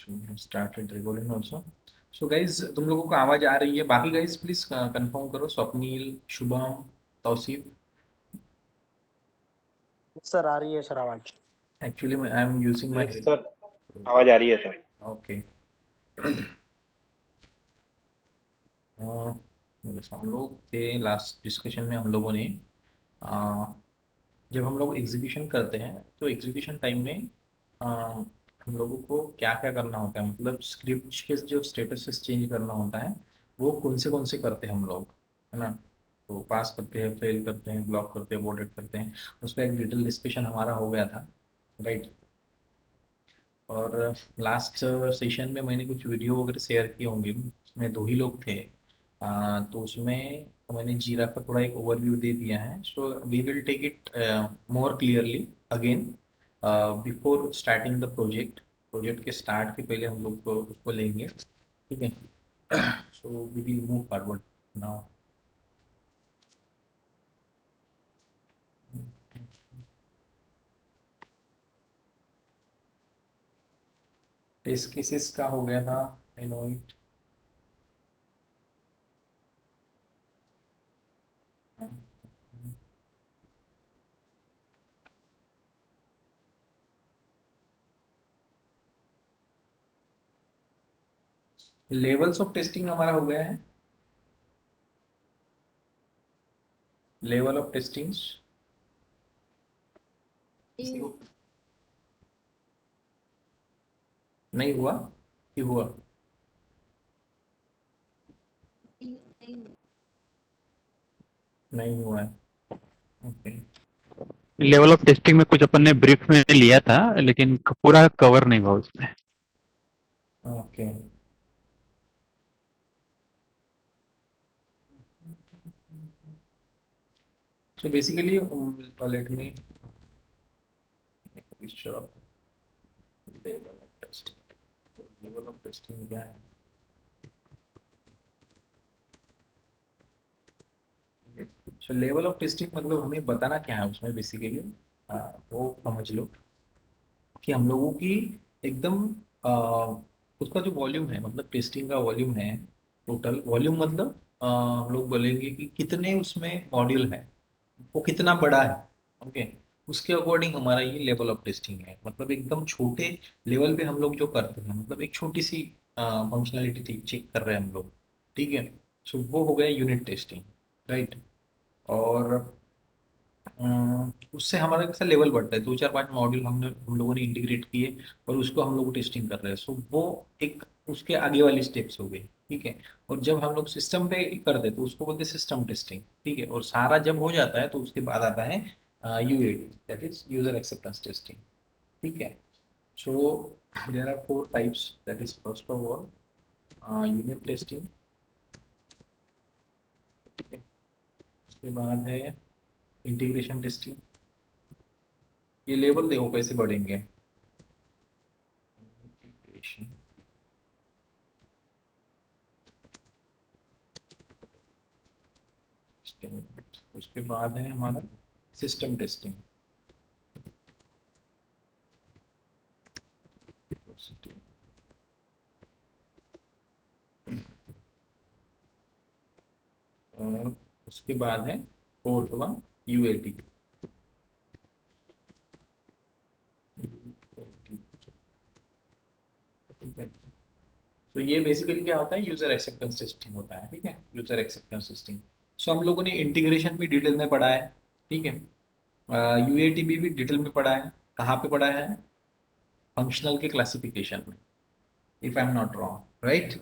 Started recording also. So guys, तुम लोगों को आवाज आ रही है? बाकी गाइज प्लीज कंफर्म करो। स्वप्नील, शुभम, तौसीफ। सर आ रही है सर आवाज। Actually I am using my. Yes sir, आवाज आ रही है सर। ओके। हम लोग थे लास्ट डिस्कशन में, हम लोगों ने अ, जब हम लोग एग्जीबिशन करते हैं तो एग्जीबिशन टाइम में अ, हम लोगों को क्या क्या करना होता है, मतलब स्क्रिप्ट के जो स्टेटस चेंज करना होता है वो कौन से करते हैं हम लोग, है ना? तो पास करते हैं, फेल करते हैं, ब्लॉक करते हैं, वोटेड करते हैं। उसका एक डिटेल डिस्कशन हमारा हो गया था, राइट? और लास्ट सेशन में मैंने कुछ वीडियो वगैरह शेयर किए होंगे, उसमें दो ही लोग थे। तो उसमें मैंने जीरा का थोड़ा एक ओवरव्यू दे दिया है। So we will take it more clearly again before starting the project. Project के स्टार्ट के पहले हम लोग उसको लेंगे, ठीक है? So we will move forward now. Test cases का हो गया था, I know it. Levels of testing हमारा हो गया है। लेवल ऑफ टेस्टिंग नहीं हुआ कि हुआ? नहीं हुआ है। ओके। लेवल ऑफ टेस्टिंग में कुछ अपन ने ब्रीफ में लिया था लेकिन पूरा कवर नहीं हुआ उसमें। Okay. So basically, let me make a picture of level of testing. Level of testing क्या है? So level of testing मतलब हमें बताना क्या है उसमें बेसिकली, वो समझ लो कि हम लोगों की एकदम आ, उसका जो वॉल्यूम है, मतलब टेस्टिंग का वॉल्यूम है, टोटल वॉल्यूम मतलब हम लोग बोलेंगे कि कितने उसमें मॉड्यूल है, वो कितना बड़ा है। ओके। उसके अकॉर्डिंग हमारा ये लेवल ऑफ टेस्टिंग है, मतलब एकदम छोटे लेवल पे हम लोग जो करते हैं, मतलब एक छोटी सी फंक्शनैलिटी चेक कर रहे हैं हम लोग, ठीक है? सो वो हो गया यूनिट टेस्टिंग, राइट? और उससे हमारा कैसा लेवल बढ़ता है, दो चार पांच मॉड्यूल हम लोगों ने इंटीग्रेट किए और उसको हम लोग टेस्टिंग कर रहे हैं। सो वो एक उसके आगे वाली स्टेप्स हो गई, ठीक है? और जब हम लोग सिस्टम पे कर दे तो उसको बोलते हैं सिस्टम टेस्टिंग, ठीक है? और सारा जब हो जाता है तो उसके बाद आता है UAT, that is user acceptance testing, ठीक है? So there are four types, that is first of all unit testing, ठीक है? उसके बाद है इंटीग्रेशन टेस्टिंग। ये लेवल देखो कैसे बढ़ेंगे। इंटीग्रेशन, उसके बाद है हमारा सिस्टम टेस्टिंग। और उसके बाद है फोर्थ वन यूएटी। ठीक है? तो ये बेसिकली क्या होता है, यूजर एक्सेप्टेंस टेस्टिंग होता है, ठीक है? User acceptance testing. सो हम लोगों ने इंटीग्रेशन भी डिटेल में पढ़ा है, ठीक है? यूएटी भी डिटेल में पढ़ा है। कहाँ पे पढ़ा है? फंक्शनल के क्लासिफिकेशन में, if I am not wrong, right?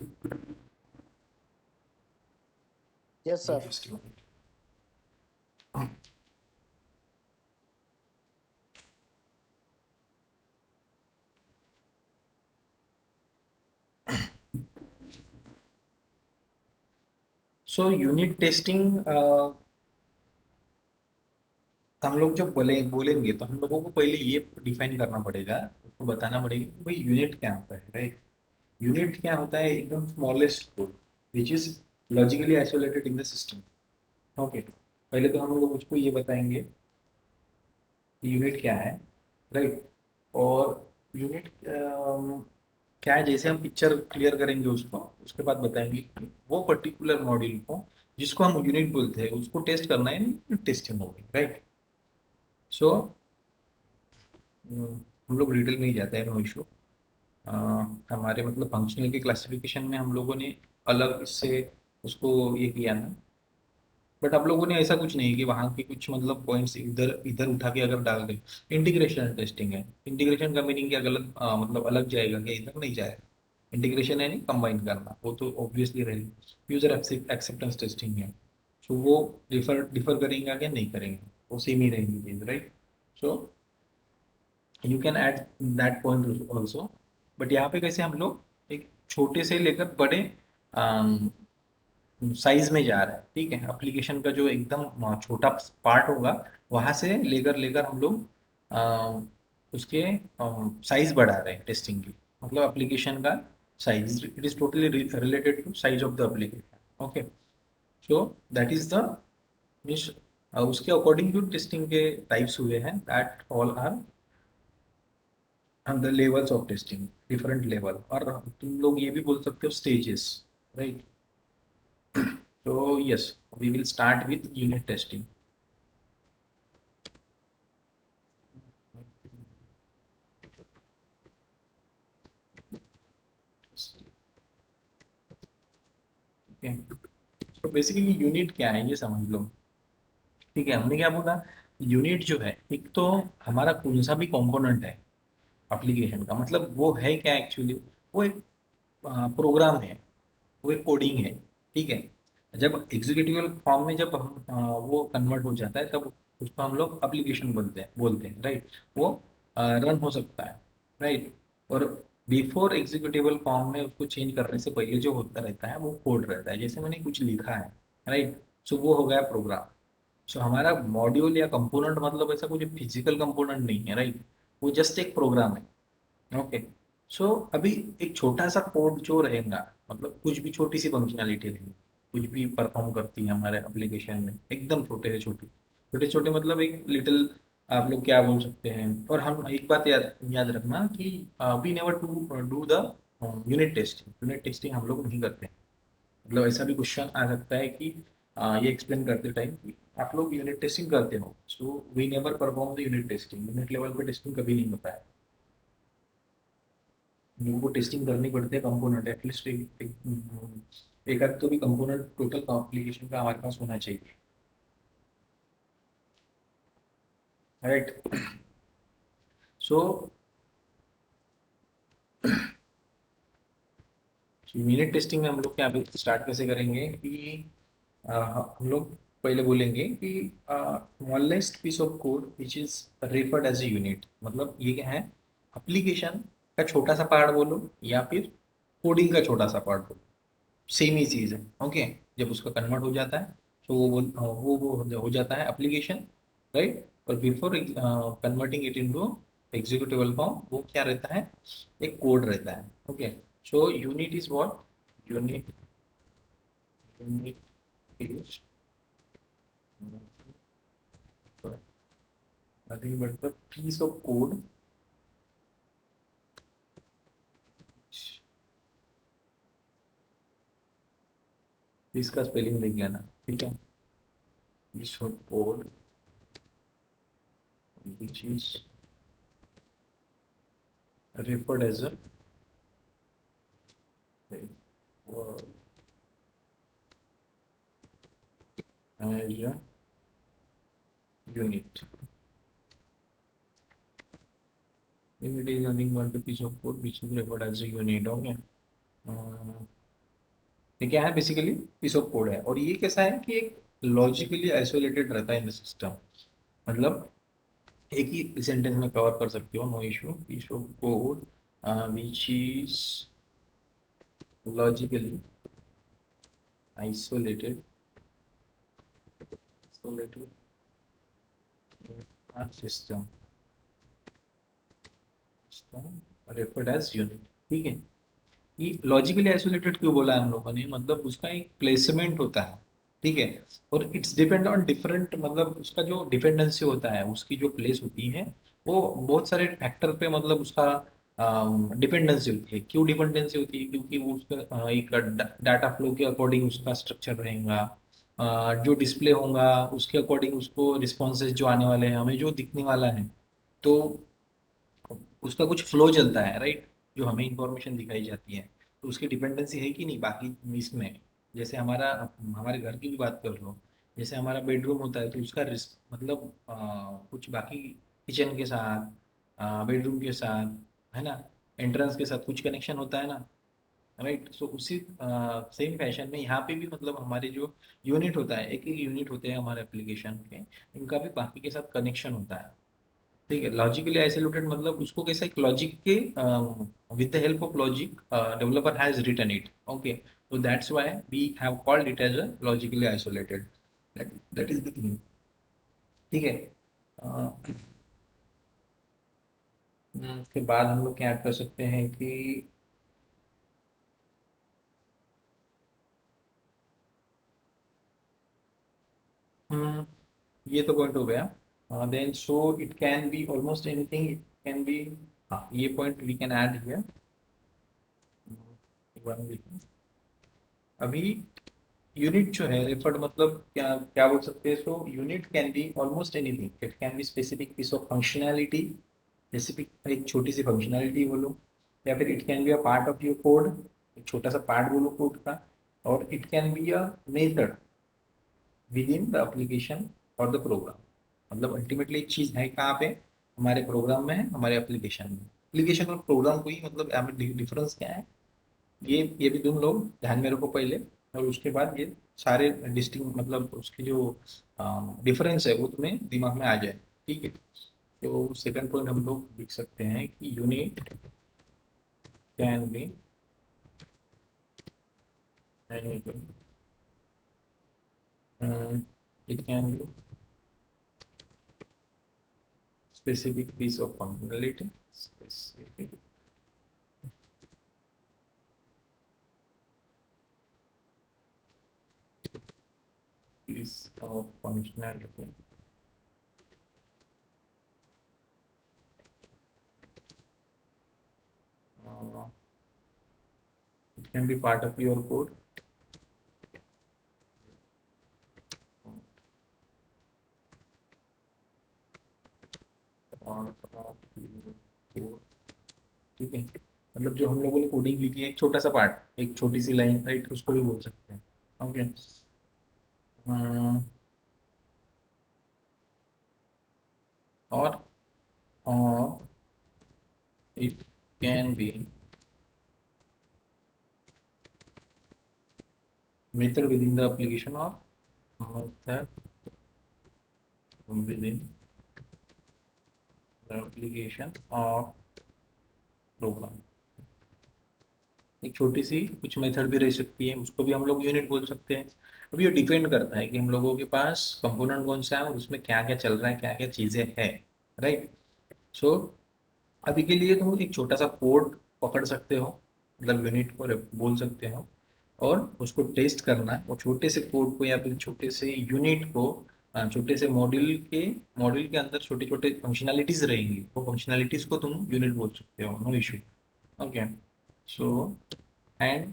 Yes sir. So unit testing हम लोग जब बोलेंगे तो हम लोगों को पहले ये डिफाइन करना पड़ेगा, उसको बताना पड़ेगा कि भाई यूनिट क्या होता है, राइट? यूनिट क्या होता है? एकदम smallest code which is logically isolated in the system. Okay. पहले तो हम लोग उसको ये बताएंगे कि यूनिट क्या है, राइट? और यूनिट क्या है, जैसे हम पिक्चर क्लियर करेंगे उसको, उसके बाद बताएंगे कि वो पर्टिकुलर मॉड्यूल को जिसको हम यूनिट बोलते हैं उसको टेस्ट करना है, टेस्टिंग होगी, राइट। सो हम लोग डिटेल में ही जाते हैं, नो इशू। हमारे मतलब फंक्शनल के क्लासिफिकेशन में हम लोगों ने अलग इससे उसको ये किया ना, बट आप लोगों ने ऐसा कुछ नहीं कि वहाँ के कुछ मतलब पॉइंट्स इधर इधर उठा के अगर डाल दे। इंटीग्रेशन टेस्टिंग है, इंटीग्रेशन का मीनिंग क्या गलत मतलब अलग जाएगा क्या, इधर नहीं जाएगा। इंटीग्रेशन है नहीं कंबाइन करना, वो तो ऑब्वियसली रहेगा। यूजर एक्सेप्टेंस टेस्टिंग है, सो वो डिफर डिफर करेंगे क्या, नहीं करेंगे, वो सेम ही रहेंगी चीज, right. So you can add that point also. But यहाँ पे कैसे हम लोग एक छोटे से लेकर बड़े साइज में जा रहा है, ठीक है। एप्लीकेशन का जो एकदम छोटा पार्ट होगा वहां से लेकर लेकर हम लोग उसके साइज बढ़ा रहे हैं टेस्टिंग की, मतलब एप्लीकेशन का size, it is totally related to size of the application, okay. So that is the means उसके अकॉर्डिंग जो टेस्टिंग के टाइप्स हुए हैं, that all are the levels of testing, different level, और तुम लोग ये भी बोल सकते हो stages, right. So yes, we will start with unit testing. Okay. So basically unit क्या है ये समझ लो, ठीक है। हमने क्या बोला, यूनिट जो है एक तो हमारा कौन सा भी कंपोनेंट है एप्लीकेशन का, मतलब वो है क्या एक्चुअली, वो एक प्रोग्राम है, वो एक कोडिंग है, ठीक है। जब एग्जीक्यूटिव फॉर्म में जब वो कन्वर्ट हो जाता है तब उसको हम लोग एप्लीकेशन बोलते हैं, राइट। वो रन हो सकता है, राइट। और बिफोर एग्जीक्यूटिबल फॉर्म में उसको चेंज करने से पहले जो होता रहता है वो कोड रहता है, जैसे मैंने कुछ लिखा है, राइट। सो वो हो गया प्रोग्राम। सो हमारा मॉड्यूल या कंपोनेंट मतलब ऐसा कुछ फिजिकल कंपोनेंट नहीं है, राइट। वो जस्ट एक प्रोग्राम है, ओके। सो अभी एक छोटा सा कोड जो रहेगा, मतलब कुछ भी छोटी सी फंक्शनैलिटी रहेगी, कुछ भी परफॉर्म करती है हमारे एप्लीकेशन में, एकदम छोटे से छोटी, छोटे छोटे मतलब एक लिटिल, आप लोग क्या बोल सकते हैं। और हम एक बात याद याद रखना कि we never to do the unit testing हम लोग नहीं करते। मतलब ऐसा भी क्वेश्चन आ सकता है कि ये एक्सप्लेन करते टाइम कि आप लोग यूनिट टेस्टिंग करते हो, so we never perform the unit testing, unit level पे टेस्टिंग कभी नहीं होता है। लोगों को टेस्टिंग करनी पड़ती है कंपोनेंट, एटलीस्ट एक आध तो भी कंपोनेंट टोटल एप्लीकेशन का हमारे पास होना चाहिए, राइट। सो यूनिट टेस्टिंग में हम लोग क्या स्टार्ट कैसे करेंगे कि हम लोग पहले बोलेंगे कि smallest piece of code which is referred as a unit, मतलब ये क्या है, एप्लीकेशन का छोटा सा पार्ट बोलो या फिर कोडिंग का छोटा सा पार्ट बोलो, सेम ही चीज़ है, ओके। जब उसका कन्वर्ट हो जाता है तो वो हो जाता है एप्लीकेशन, राइट। और before converting it into executable form वो क्या रहता है, एक कोड रहता है, okay. So unit is what, unit unit is nothing but the piece of code, इसका स्पेलिंग देख लेना, ठीक है। Piece of code which is referred as a uh, as a unit. Unit is nothing but the piece of code which is referred as a unit. Okay. अह, ये क्या है, basically piece of code है, और ये कैसा है कि एक लॉजिकली आइसोलेटेड रहता है इन द सिस्टम, मतलब एक ही सेंटेंस में कवर कर सकते हो, no issue. Piece of code which is logically isolated system referred as unit, ठीक है। ये लॉजिकली आइसोलेटेड क्यों बोला है हम लोगों ने, मतलब उसका एक प्लेसमेंट होता है, ठीक है। और इट्स डिपेंड ऑन डिफरेंट, मतलब उसका जो डिपेंडेंसी होता है, उसकी जो प्लेस होती है वो बहुत सारे फैक्टर पे मतलब उसका डिपेंडेंसी होती है। क्यों डिपेंडेंसी होती है? क्योंकि वो उसका एक डाटा फ्लो के अकॉर्डिंग उसका स्ट्रक्चर रहेगा। जो डिस्प्ले होगा उसके अकॉर्डिंग उसको रिस्पॉन्सेज जो आने वाले हैं, हमें जो दिखने वाला है, तो उसका कुछ फ्लो चलता है, राइट? जो हमें इंफॉर्मेशन दिखाई जाती है, तो उसकी डिपेंडेंसी है कि नहीं बाकी इसमें। जैसे हमारे घर की भी बात कर लो। जैसे हमारा बेडरूम होता है तो उसका मतलब कुछ बाकी किचन के साथ, बेडरूम के साथ, है ना, एंट्रेंस के साथ कुछ कनेक्शन होता है ना, राइट? सो उसी सेम फैशन में यहाँ पे भी मतलब हमारे जो यूनिट होता है, एक एक यूनिट होते हैं हमारे एप्लीकेशन के, इनका भी बाकी के साथ कनेक्शन होता है। ठीक है, लॉजिकली आइसोलेटेड मतलब उसको कैसा, एक लॉजिक के with the help of logic developer has written it. Okay, so that's why we have called it as a logically isolated. That is the thing. ठीक है। उसके बाद हम लोग क्या ऐड कर सकते हैं कि हम्म, ये तो पॉइंट हो गया। Then so it can be almost anything, it can be, हाँ ये point we can add here. अभी यूनिट जो है रेफर्ड मतलब क्या क्या बोल सकते हैं? So unit can be almost anything, it can be specific piece of functionality, specific एक छोटी सी फंक्शनैलिटी बोलो, या फिर it can be a part of your code, एक छोटा सा पार्ट बोलो कोड का, और it can be a method with in the application और द प्रोग्राम। मतलब अल्टीमेटली एक चीज है कहाँ पे, हमारे प्रोग्राम में है, हमारे एप्लीकेशन में। एप्लीकेशन और प्रोग्राम को ही मतलब डिफरेंस क्या है, ये भी तुम लोग ध्यान में रखो पहले, और उसके बाद ये सारे डिस्टिंग मतलब उसकी जो डिफरेंस है वो तुम्हें दिमाग में आ जाए। ठीक है, तो सेकंड पॉइंट हम लोग लिख सकते हैं कि unit can B it can B specific piece of functionality, specific piece of functionality. Uh, it can be part of your code, part of your code. ठीक है, मतलब जो हम लोगों ने कोडिंग लिखी है एक छोटा सा पार्ट, एक छोटी सी लाइन, राइट, उसको भी बोल सकते हैं। ओके, और it can B method within the application or method within the application or program। एक छोटी सी कुछ मेथड भी रह सकती है, उसको भी हम लोग यूनिट बोल सकते हैं। अब ये डिपेंड करता है कि हम लोगों के पास कंपोनेंट कौन सा है और उसमें क्या क्या चल रहा है, क्या क्या चीजें हैं, राइट? सो अभी के लिए तुम एक छोटा सा कोड पकड़ सकते हो, मतलब यूनिट को बोल सकते हो, और उसको टेस्ट करना है, और छोटे से कोड को या फिर छोटे से यूनिट को, छोटे से मॉड्यूल के अंदर छोटे छोटे फंक्शनैलिटीज रहेंगी, वो फंक्शनैलिटीज को तुम यूनिट बोल सकते हो, no issue. Okay, so and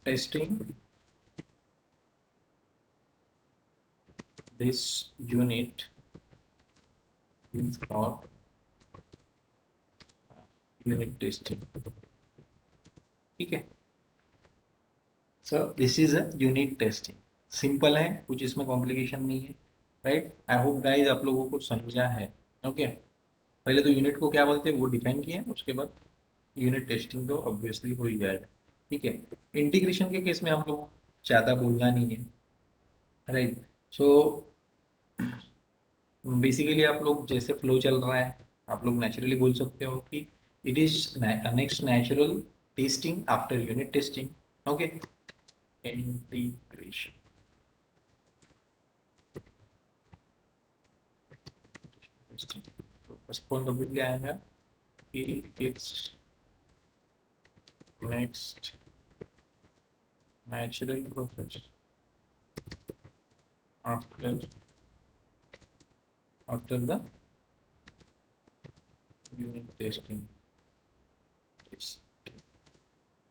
testing this unit is called unit testing। ठीक है, so this is a unit testing. Simple है, कुछ इसमें कॉम्प्लिकेशन नहीं है, राइट? आई होप गाइस आप लोगों को समझा है। ओके, पहले तो यूनिट को क्या बोलते हैं वो डिफाइन किया, उसके बाद यूनिट टेस्टिंग तो ऑब्वियसली हो ही जाएगा। ठीक है, इंटीग्रेशन के केस में हम लोग ज़्यादा बोलना नहीं है, राइट? सो बेसिकली आप लोग जैसे फ्लो चल रहा है, आप लोग नेचुरली बोल सकते हो कि it is next natural testing after unit testing. Okay, integration first point of view क्या आएगा कि it's next natural process after after the unit testing.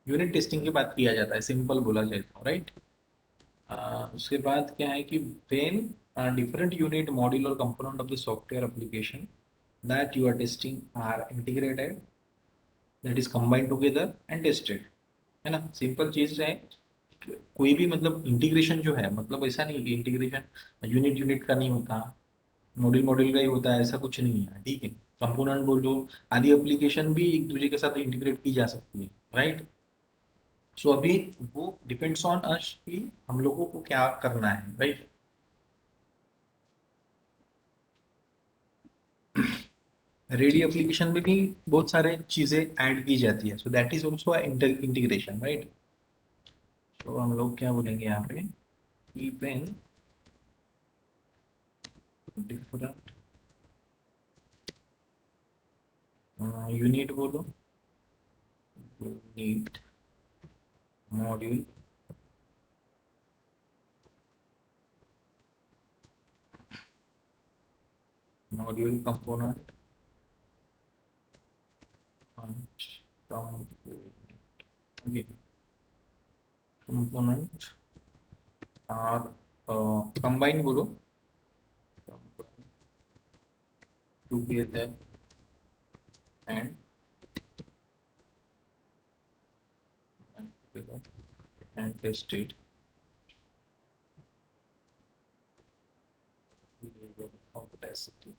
Unit testing की बात किया जाता है, सिंपल बोला जाए तो, राइट। उसके बाद क्या है कि व्हेन डिफरेंट यूनिट मॉड्यूल और component of the software application that you are testing are integrated, that is combined together and tested, है ना। सिंपल चीज है, कोई भी मतलब इंटीग्रेशन जो है, मतलब ऐसा नहीं कि इंटीग्रेशन यूनिट यूनिट का नहीं होता, मॉड्यूल मॉड्यूल का ही होता है, ऐसा कुछ नहीं है, ठीक है। कंपोनेंट बोलो, आदि एप्लीकेशन भी एक दूसरे के साथ इंटीग्रेट की जा सकती है, राइट। सो अभी वो डिपेंड्स ऑन अस कि हम लोगों को क्या करना है, राइट। रेडी एप्लीकेशन में भी बहुत सारे चीजें ऐड की जाती है, so that is also integration, right. तो हम लोग क्या बोलेंगे यहाँ पे, इवन डिफरेंट यूनिट बोलो, unit module module component component are combine बोलो together and tested opacity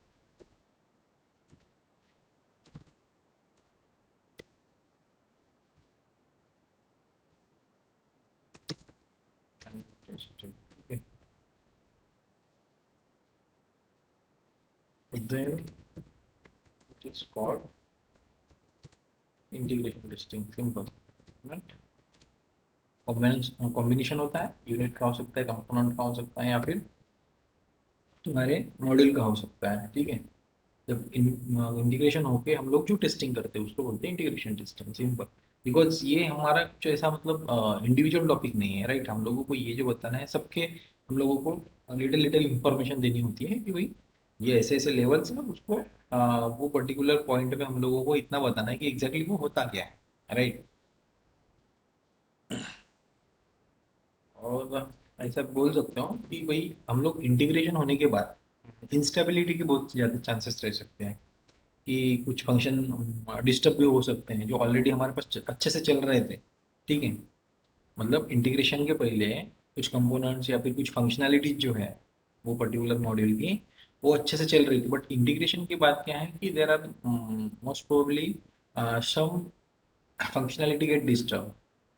and tested. Okay. Then it is called integration testing. Simple, right? Combination होता है, यूनिट का हो सकता है, कंपोनेंट का हो सकता है, या फिर तुम्हारे मॉड्यूल का हो सकता है, ठीक है। जब इंटीग्रेशन होके हम लोग जो टेस्टिंग करते हैं उसको बोलते हैं इंटीग्रेशन टेस्टिंग, सिंपल। बिकॉज ये हमारा कुछ ऐसा मतलब इंडिविजुअल टॉपिक नहीं है, राइट। हम लोगों को ये जो बताना है सबके, हम लोगों को लिटिल लिटिल इंफॉर्मेशन देनी होती है कि भाई ये ऐसे ऐसे लेवल्स है, उसको वो पर्टिकुलर पॉइंट पे हम लोगों को इतना बताना है कि एग्जैक्टली वो होता क्या है, राइट। और ऐसा बोल सकता हूँ कि भाई हम लोग इंटीग्रेशन होने के बाद इंस्टेबिलिटी के बहुत ज़्यादा चांसेस रह सकते हैं, कि कुछ फंक्शन डिस्टर्ब भी हो सकते हैं जो ऑलरेडी हमारे पास अच्छे से चल रहे थे, ठीक है। मतलब इंटीग्रेशन के पहले कुछ कंपोनेंट्स या फिर कुछ फंक्शनैलिटीज जो है वो पर्टिकुलर मॉड्यूल की वो अच्छे से चल रही थी, बट इंटीग्रेशन की बात क्या है कि there are most probably some functionality get disturb,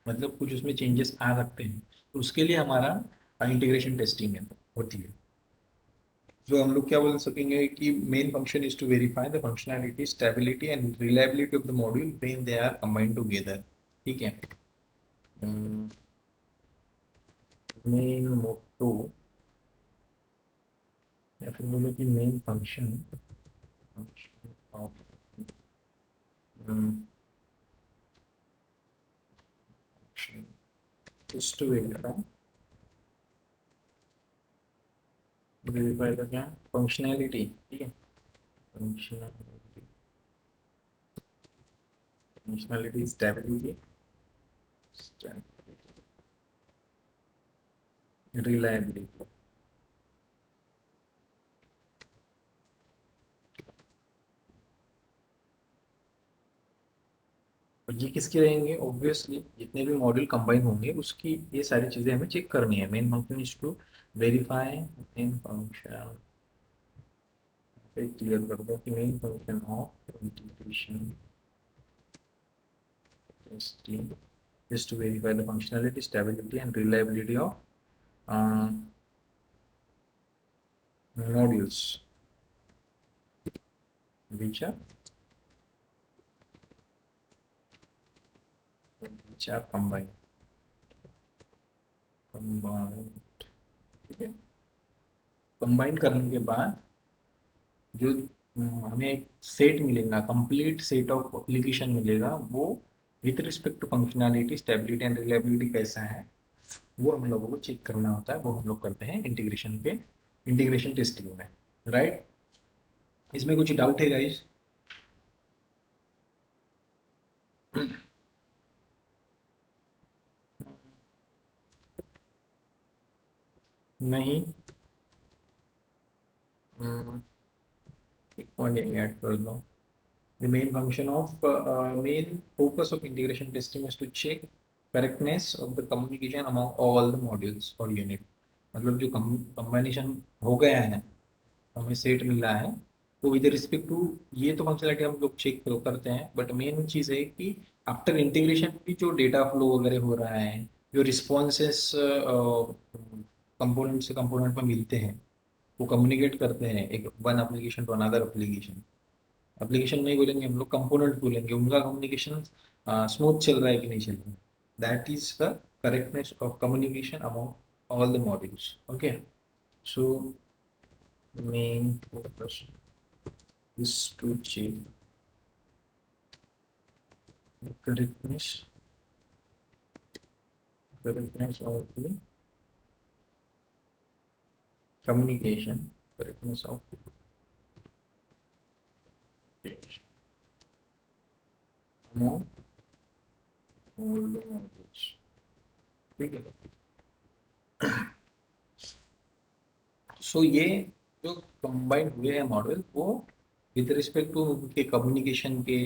मतलब कुछ उसमें चेंजेस आ सकते हैं, तो उसके लिए हमारा इंटीग्रेशन टेस्टिंग है होती है। जो हम लोग क्या बोल सकेंगे कि main function is to verify the functionality, stability and reliability of the module when they are combined together, ठीक है। मेन मोटो या फिर बोलो कि main function of is to verify का क्या फंक्शनैलिटी, ठीक है। Functionality, functionality, stability, reliability. और ये किसके रहेंगे, ऑब्वियसली जितने भी मॉड्यूल कंबाइन होंगे उसकी ये सारी चीजें हमें चेक करनी है। Main function is to verify, main function पे क्लियर कर दो कि main function of integration testing is to verify the functionality, stability and reliability of modules which are combined, ठीक है। कंबाइन करने के बाद जो हमें एक सेट मिलेगा, कंप्लीट सेट ऑफ एप्लीकेशन मिलेगा, वो with respect to functionality, stability and reliability कैसा है वो हम लोगों को चेक करना होता है। वो हम लोग करते हैं इंटीग्रेशन पे, इंटीग्रेशन टेस्टिंग में, राइट। इसमें कुछ डाउट है गाइस? नहीं, एक पॉइंट ऐड कर दो। The main function of main focus of integration testing is to check correctness of the communication among all the modules or unit। मतलब जो combination हो गया है, हमें सेट मिल रहा है, तो विद रिस्पेक्ट टू ये तो फंक्शनलिटी हम लोग चेक करते हैं, बट मेन चीज़ है कि आफ्टर इंटीग्रेशन भी जो डेटा फ्लो वगैरह हो रहा है, जो रिस्पॉन्सेस कंपोनेंट से कंपोनेंट में मिलते हैं, वो कम्युनिकेट करते हैं एक one application to another application. Application नहीं बोलेंगे हम लोग, कंपोनेंट बोलेंगे, उनका कम्युनिकेशन स्मूथ चल रहा है कि नहीं चल रहा है। That is the correctness of communication among all the modules. Okay, so main focus is to check the correctness of the communication, correctness of communication among all the modules। ठीक है, सो ये जो कंबाइंड हुए हैं मॉडल, वो with respect to उनके communication के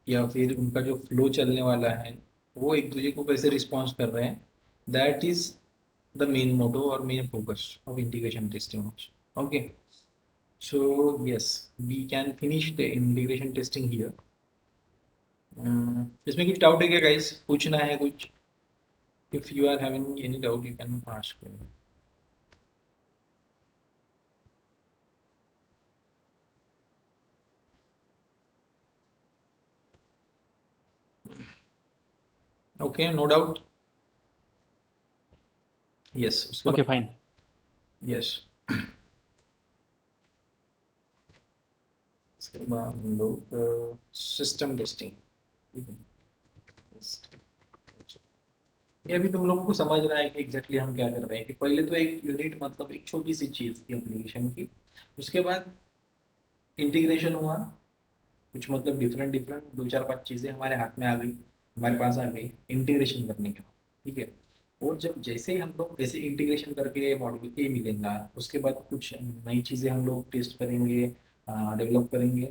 या फिर उनका जो फ्लो चलने वाला है, वो एक दूसरे को कैसे रिस्पॉन्स कर रहे हैं, that is the main motto और main focus of integration testing. Okay, so yes, we can finish the integration testing here. इसमें कुछ डाउट है क्या गाइस, पूछना है कुछ? If you are having any doubt you can ask. Okay, no doubt. Yes, उसके okay बाद fine. Yes, इसके बाद हम लोग सिस्टम टेस्टिंग। ये अभी तुम लोगों को समझ रहा है कि एग्जैक्टली हम क्या कर रहे हैं, कि पहले तो एक यूनिट मतलब एक छोटी सी चीज थी एप्लीकेशन की, उसके बाद इंटीग्रेशन हुआ, कुछ मतलब डिफरेंट डिफरेंट दो चार पांच चीजें हमारे हाथ में आ गई, हमारे पास आ गई इंटीग्रेशन करने के बाद। ठीक है, और जब जैसे ही हम लोग जैसे इंटीग्रेशन करके मॉड्यूल ए मिलेगा, उसके बाद कुछ नई चीजें हम लोग टेस्ट करेंगे, डेवलप करेंगे,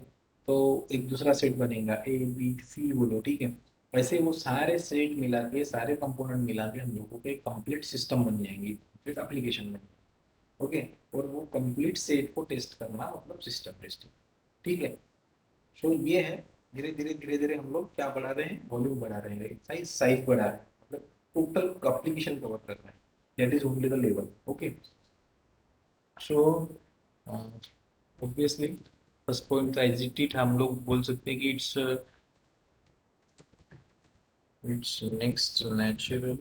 तो एक दूसरा सेट बनेगा, ए बी सी बोलो। ठीक है, वैसे वो सारे सेट मिला के, सारे कंपोनेंट मिला के हम लोगों को एक कंप्लीट सिस्टम बन जाएंगी, कंप्लीट एप्लीकेशन में। ओके, और वो कंप्लीट सेट को टेस्ट करना मतलब सिस्टम टेस्टिंग। ठीक है, सो ये है, धीरे धीरे धीरे धीरे हम लोग क्या बढ़ा रहे हैं, वॉल्यूम बढ़ा रहे हैं, साइज साइज बढ़ा रहे हैं, मतलब टोटल एप्लीकेशन कवर कर रहे हैं। That is only the level. Okay, so obviously first point exit हम लोग बोल सकते हैं कि it's next natural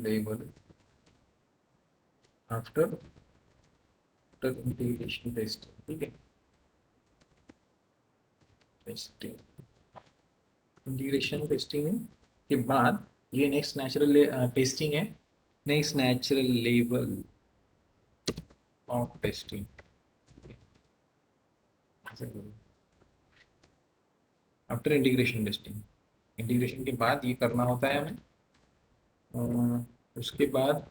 level after integration test. ठीक है, टेस्टिंग, इंटीग्रेशन टेस्टिंग के बाद ये नेक्स्ट नेचुरल टेस्टिंग है, next natural level of testing. After integration testing, integration के बाद ये करना होता है हमें। उसके बाद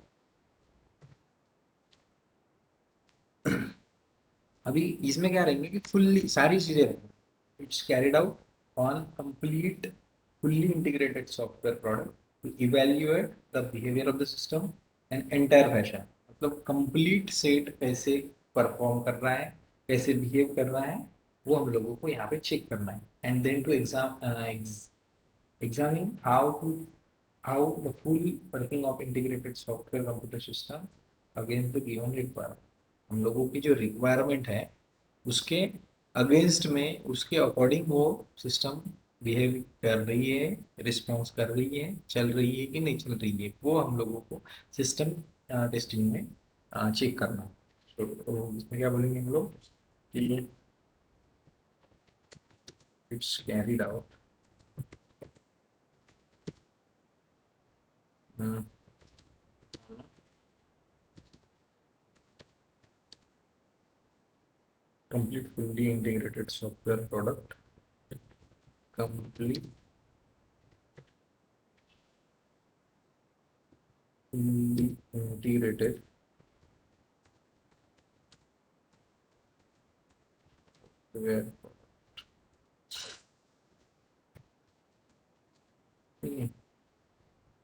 अभी इसमें क्या रहेंगे कि फुल्ली सारी चीजें रहेंगी। It's carried out on complete fully integrated software product to evaluate the behaviour of the system and entire fashion. मतलब कंप्लीट सेट कैसे परफॉर्म कर रहा है, कैसे बिहेव कर रहा है, वो हम लोगों को यहाँ पे चेक करना है। And then to examine how the full working of integrated software computer system against the given requirement। हम लोगों की जो रिक्वायरमेंट है उसके अगेंस्ट में, उसके अकॉर्डिंग वो सिस्टम बिहेव कर रही है, रिस्पॉन्स कर रही है, चल रही है कि नहीं चल रही है, वो हम लोगों को सिस्टम टेस्टिंग में चेक करना। तो इसमें क्या बोलेंगे हम लोग कि it's carried out complete fully integrated software product, complete integrated where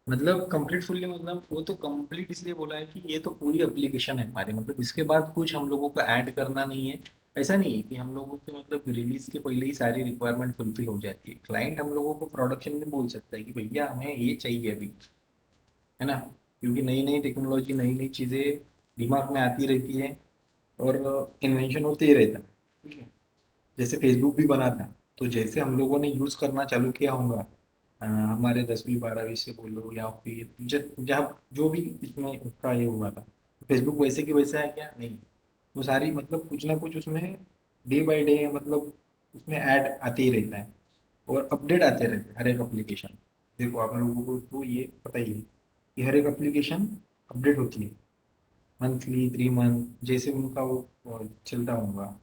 मतलब कंप्लीट फुल्ली मतलब वो तो कंप्लीट इसलिए बोला है कि ये तो पूरी एप्लीकेशन है हमारी, मतलब इसके बाद कुछ हम लोगों को ऐड करना नहीं है। ऐसा नहीं है कि हम लोगों के मतलब रिलीज के पहले ही सारी रिक्वायरमेंट फुलफिल हो जाती है। क्लाइंट हम लोगों को प्रोडक्शन में बोल सकता है कि भैया हमें ये चाहिए अभी, है ना, क्योंकि नई नई टेक्नोलॉजी नई नई चीज़ें दिमाग में आती रहती है और इन्वेंशन होते ही रहता है। ठीक है, जैसे फेसबुक भी बना था, तो जैसे हम लोगों ने यूज़ करना चालू किया होगा हमारे 10वीं 12वीं से बोलो या फिर जहाँ जो भी इसमें उसका ये हुआ था, फेसबुक वैसे की वैसा है क्या, नहीं। वो सारी मतलब कुछ ना कुछ उसमें डे बाय डे मतलब उसमें ऐड आते ही रहता है और अपडेट आते रहते हैं हर एक एप्लीकेशन। देखो आप लोगों को तो ये पता ही है कि हर एक एप्लीकेशन अपडेट होती है मंथली 3 मंथ, जैसे उनका वो चलता होगा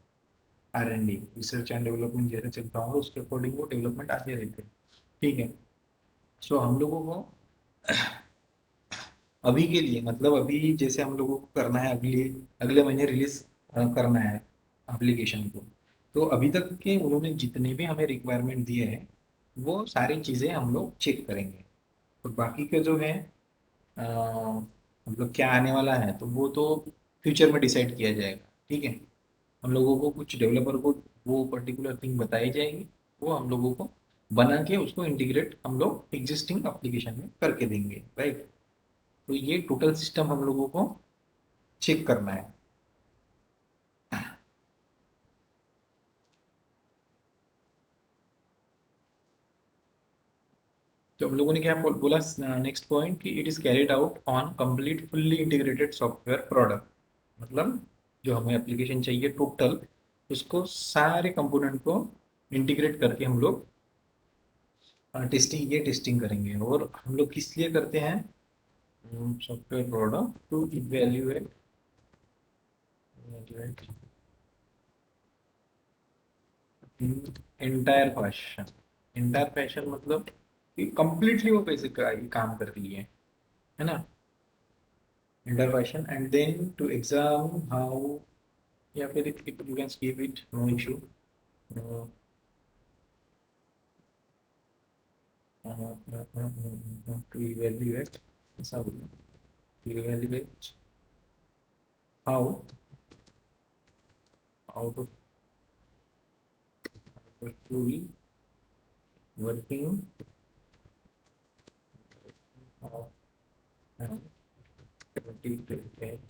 R&D, रिसर्च एंड डेवलपमेंट जैसे चलता होगा उसके अकॉर्डिंग वो डेवलपमेंट आते रहते हैं। ठीक है, सो हम लोगों को अभी के लिए मतलब अभी जैसे हम लोगों को करना है अगले अगले महीने रिलीज करना है एप्लीकेशन को, तो अभी तक के उन्होंने जितने भी हमें रिक्वायरमेंट दिए हैं वो सारी चीज़ें हम लोग चेक करेंगे। और बाकी का जो है अ, मतलब क्या आने वाला है तो वो तो फ्यूचर में डिसाइड किया जाएगा। ठीक है, हम लोगों को कुछ डेवलपर को वो पर्टिकुलर थिंग बताई जाएगी, वो हम लोगों को बना के उसको इंटीग्रेट हम लोग एग्जिस्टिंग एप्लीकेशन में करके देंगे, राइट। तो ये टोटल सिस्टम हम लोगों को चेक करना है। तो हम लोगों ने क्या बोला नेक्स्ट पॉइंट कि it is carried out on complete fully integrated software product, मतलब जो हमें एप्लीकेशन चाहिए टोटल उसको सारे कंपोनेंट को इंटीग्रेट करके हम लोग टेस्टिंग करेंगे। और हम लोग किस लिए करते हैं, software product to evaluate entire fashion. Entire fashion मतलब कि कंप्लीटली वो कैसे काम कर रही है ना, entire fashion and then to exam how, या फिर if you can skip it no issue, to evaluate, to evaluate how the tool working of an integrated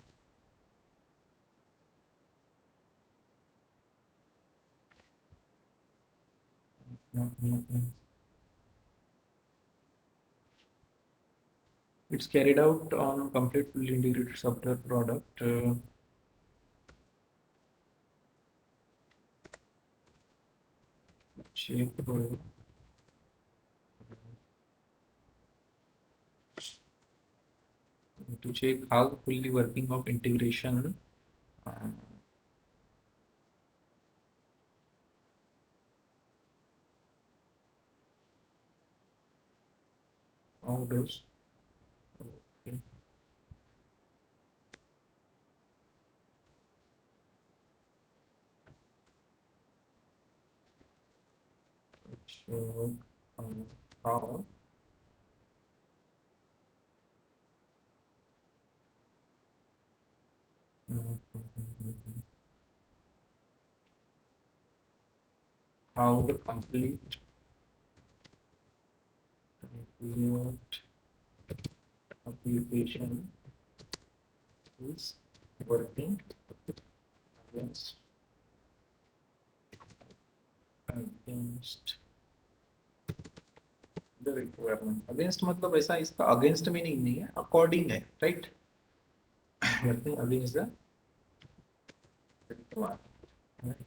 it's carried out on complete fully integrated software product, check to check how fully working of integration, uh, how does okay, so, how how the complete remote application is working against against the requirement. Against मतलब ऐसा इसका against meaning नहीं है, according है, right. Against the requirement,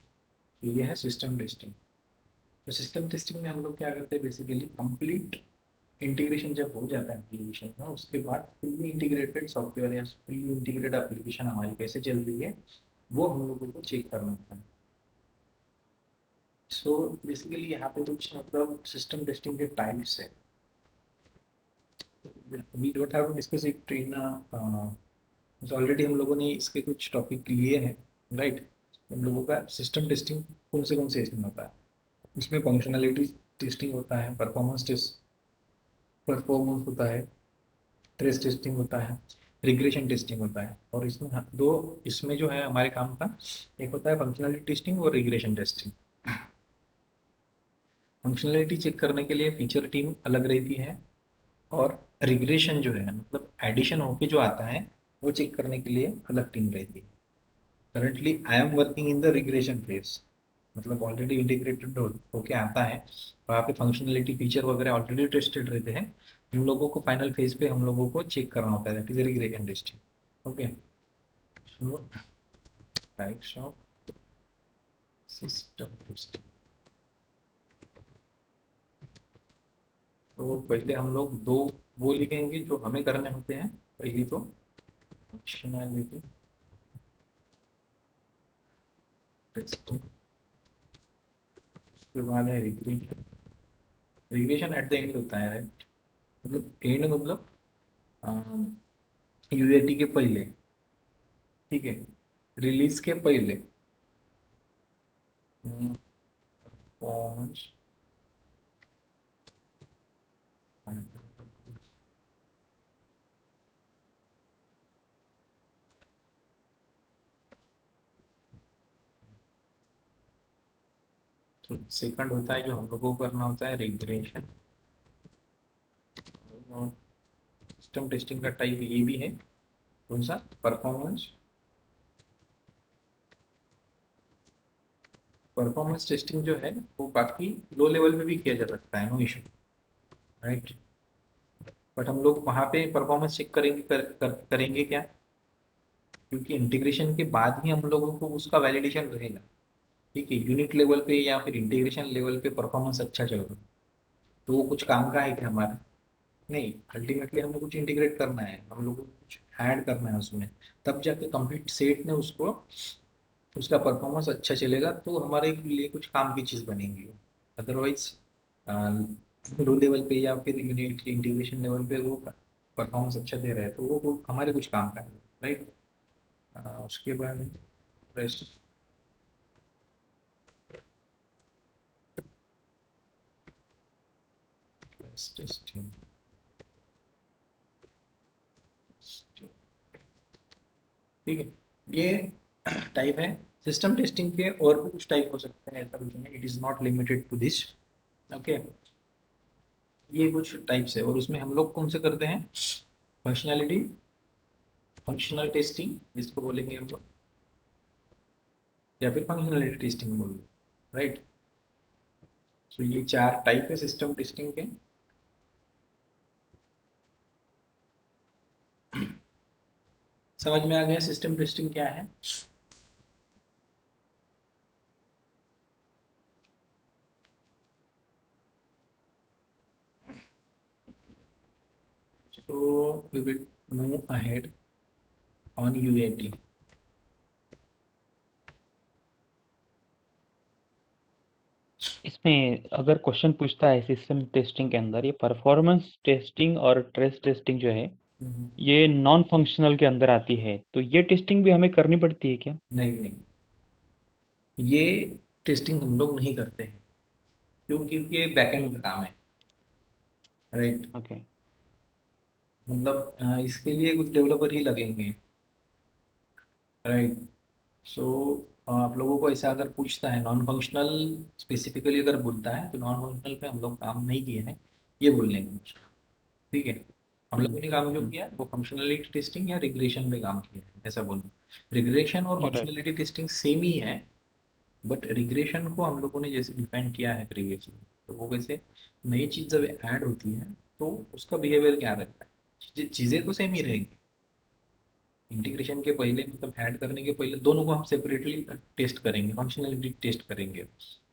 ये है system testing. तो system testing में हम लोग क्या करते हैं बेसिकली कंप्लीट इंटीग्रेशन जब हो जाता है एप्लीकेशन का उसके बाद फुल्ली इंटीग्रेटेड सॉफ्टवेयर या फुल्ली इंटीग्रेटेड एप्लीकेशन हमारी कैसे चल रही है वो हम लोगों को चेक करना होता है। सो बेसिकली यहाँ पे कुछ मतलब सिस्टम टेस्टिंग के टाइप्स है। We don't have to discuss it in already हम लोगों ने इसके कुछ टॉपिक लिए हैं, राइट। हम लोगों का सिस्टम टेस्टिंग कौन से इसमें होता है, इसमें फंक्शनलिटी टेस्टिंग होता है, परफॉर्मेंस होता है, ट्रेस टेस्टिंग होता है, रिग्रेशन टेस्टिंग होता है। और इसमें दो इसमें जो है हमारे काम का, एक होता है फंक्शनलिटी टेस्टिंग और रिग्रेशन टेस्टिंग। फंक्शनलिटी चेक करने के लिए फीचर टीम अलग रहती है, और रिग्रेशन जो है मतलब एडिशन होके जो आता है वो चेक करने के लिए अलग टीम रहती है। Currently I am working in the regression phase, मतलब ऑलरेडी इंटीग्रेटेड होके आता है, वहाँ पे फंक्शनलिटी फीचर वगैरह ऑलरेडी टेस्टेड रहते हैं। हम लोगों को फाइनल फेज पे हम लोगों को चेक करना होता है, that is regression testing. Okay, so types of system testing. तो पहले हम लोग दो वो लिखेंगे जो हमें करने होते हैं। पहली तो फंक्शनलिटी टेस्टिंग, उसके बाद है regression. Regression at the end होता है, राइट। मतलब एंड मतलब यूएटी के पहले, ठीक है, रिलीज के पहले। परफॉर्मेंस तो सेकंड होता है जो हम लोगों को करना होता है रिग्रेशन। सिस्टम टेस्टिंग का टाइप ये भी है, कौन सा, परफॉर्मेंस। परफॉर्मेंस टेस्टिंग जो है वो बाकी लो लेवल पे भी किया जा सकता है, नो इशू, राइट। बट हम लोग वहाँ पे परफॉर्मेंस चेक करेंगे करेंगे क्या, क्योंकि इंटीग्रेशन के बाद ही हम लोगों को उसका वैलिडेशन रहेगा। ठीक है, यूनिट लेवल पे या फिर इंटीग्रेशन लेवल पे परफॉर्मेंस अच्छा चल रहा है तो वो कुछ काम का है क्या हमारा, नहीं। अल्टीमेटली हमें कुछ इंटीग्रेट करना है, हम लोग को कुछ ऐड करना है उसमें, तब जाके कंप्लीट सेट ने उसको उसका परफॉर्मेंस अच्छा चलेगा तो हमारे लिए कुछ काम की चीज़ बनेगी। अदरवाइज लो लेवल पे या फिर यूनिट इंटीग्रेशन लेवल पे वो परफॉर्मेंस अच्छा दे रहा है तो वो हमारे कुछ काम का है, राइट। उसके बाद रेस्ट टेस्टिंग, ठीक है। ये टाइप है सिस्टम टेस्टिंग के, और भी कुछ टाइप हो सकते हैं, ऐसा कुछ नहीं, it is not limited to this. Okay, ये कुछ टाइप्स है, और उसमें हम लोग कौन से करते हैं, फंक्शनलिटी फंक्शनल टेस्टिंग जिसको बोलेंगे हम लोग, या फिर फंक्शनलिटी टेस्टिंग बोलेंगे, राइट। सो ये चार टाइप है सिस्टम टेस्टिंग के। समझ में आ गया सिस्टम टेस्टिंग क्या है। So we will move ahead on UAT. इसमें अगर क्वेश्चन पूछता है सिस्टम टेस्टिंग के अंदर, ये परफॉर्मेंस टेस्टिंग और ट्रेस टेस्टिंग जो है ये नॉन फंक्शनल के अंदर आती है, तो ये टेस्टिंग भी हमें करनी पड़ती है क्या? नहीं नहीं, ये टेस्टिंग हम लोग नहीं करते हैं, क्योंकि ये बैकएंड का काम है, राइट। ओके। मतलब इसके लिए कुछ डेवलपर ही लगेंगे, राइट। सो आप लोगों को ऐसा अगर पूछता है नॉन फंक्शनल, स्पेसिफिकली अगर बोलता है तो नॉन फंक्शनल पे हम लोग काम नहीं किए हैं, ये बोल लेंगे, ठीक है। हम लोगों ने काम जो किया है वो फंक्शनलिटी टेस्टिंग या रिग्रेशन पे काम किया है, ऐसा बोलूँ। रिग्रेशन और राइट। फंक्शनलिटी टेस्टिंग सेम ही है, बट रिग्रेशन को हम लोगों ने जैसे डिफाइन किया है प्रीवियसली, तो वो वैसे नई चीज़ जब ऐड होती है तो उसका बिहेवियर क्या रहता है, चीज़ें तो सेम ही रहेंगी। इंटीग्रेशन के पहले मतलब ऐड करने के पहले दोनों को हम सेपरेटली टेस्ट करेंगे, फंक्शनलिटी टेस्ट करेंगे,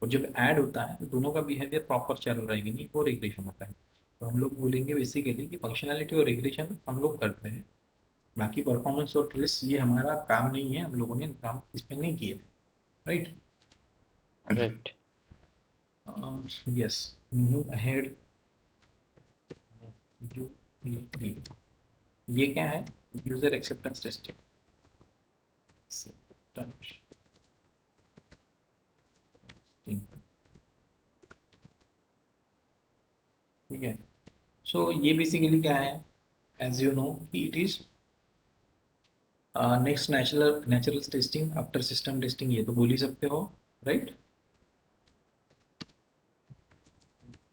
और जब ऐड होता है तो दोनों का बिहेवियर प्रॉपर चल रहेगी, नहीं वो रिग्रेशन होता है। तो हम लोग बोलेंगे बेसिकली कि फंक्शनलिटी और रिग्रेशन हम लोग करते हैं, बाकी परफॉर्मेंस और ट्रेस ये हमारा काम नहीं है, हम लोगों ने काम इस पर नहीं किया, right. Right. Yes, move ahead. ये क्या है? User acceptance testing. ठीक है। सो ये बेसिकली क्या है? As you know it is next natural testing after system testing, ये तो बोल ही सकते हो, right?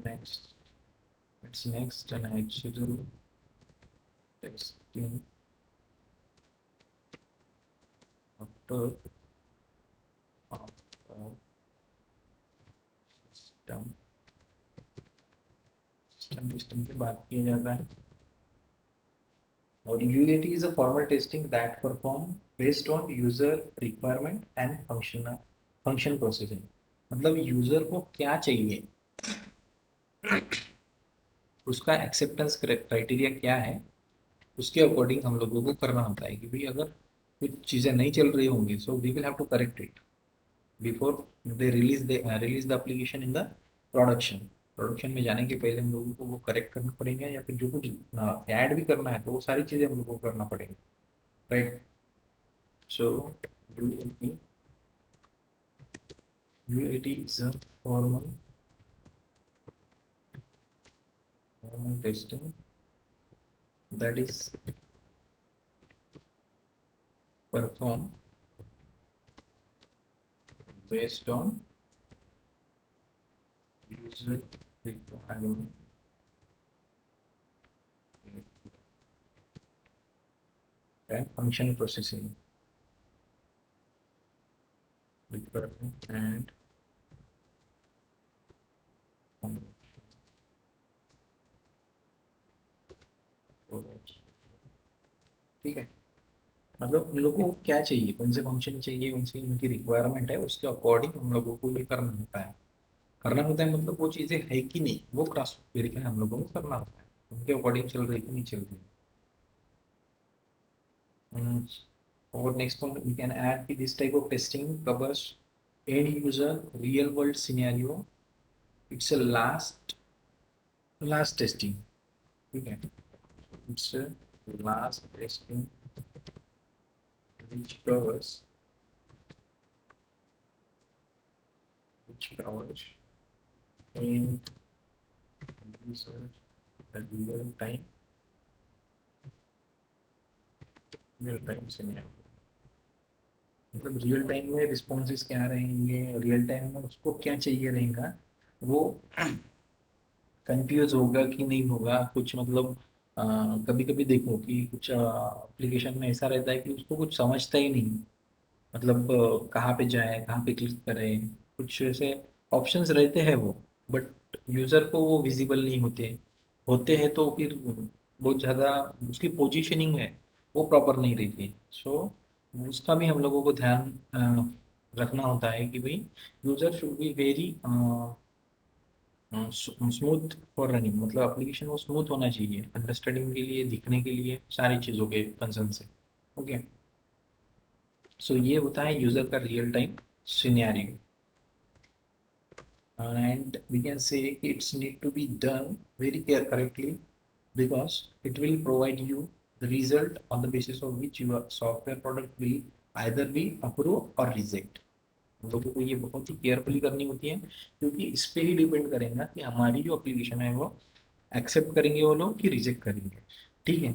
Next, it's next natural testing after system testing की बात किया जाता है। और UAT is a formal testing that perform based on user requirement and function processing। मतलब यूजर को क्या चाहिए, उसका एक्सेप्टेंस क्राइटेरिया क्या है, उसके अकॉर्डिंग हम लोगों को करना होता है कि भाई अगर कुछ चीज़ें नहीं चल रही होंगी so we will have to correct it before they release the application in the production. Production में जाने के पहले हम लोगों को वो करेक्ट करना पड़ेगा, या फिर जो कुछ ऐड भी करना है तो वो सारी चीज़ें हम लोगों को करना पड़ेगा, right? So UAT is a formal testing that is performed based on user requirement and function processing requirement and ठीक है। मतलब उन लोगों को क्या चाहिए, कौन से फंक्शन चाहिए, कौन सी उनकी रिक्वायरमेंट है, उसके अकॉर्डिंग हम लोगों को ये करना होता है। करना होता है मतलब वो चीज़ें है कि नहीं वो क्रॉस वेरीफाई हम लोगों को करना होता है, उनके अकॉर्डिंग चल रही कि नहीं चल रही। और next one we can add कि this type of testing covers end user real world scenario. It's a last testing. ठीक है, it's last testing which covers in research at real time scenario। मतलब रियल टाइम में responses क्या रहेंगे, real time में उसको क्या चाहिए रहेगा, वो कंफ्यूज होगा कि नहीं होगा कुछ। मतलब कभी कभी देखो कि कुछ एप्लीकेशन में ऐसा रहता है कि उसको कुछ समझता ही नहीं, मतलब कहाँ पे जाए, कहाँ पे क्लिक करें, कुछ ऐसे ऑप्शंस रहते हैं वो, बट यूज़र को वो विजिबल नहीं होते। होते हैं तो फिर बहुत ज़्यादा उसकी पोजीशनिंग है वो प्रॉपर नहीं रहती। सो उसका भी हम लोगों को ध्यान रखना होता है कि भाई user should be very smooth for running, मतलब एप्लीकेशन वो स्मूथ होना चाहिए अंडरस्टैंडिंग के लिए, दिखने के लिए, सारी चीज़ों के कंसर्न से। ओके, सो ये होता है यूज़र का real time scenario. And we can say it's need to be done very correctly because it will provide you the result on the basis of which your software product will either be approved or reject। हम लोगों को ये बहुत ही carefully करनी होती है क्योंकि इस पे ही डिपेंड करेगा कि हमारी जो एप्लीकेशन है वो एक्सेप्ट करेंगे वो लोग कि रिजेक्ट करेंगे। ठीक है।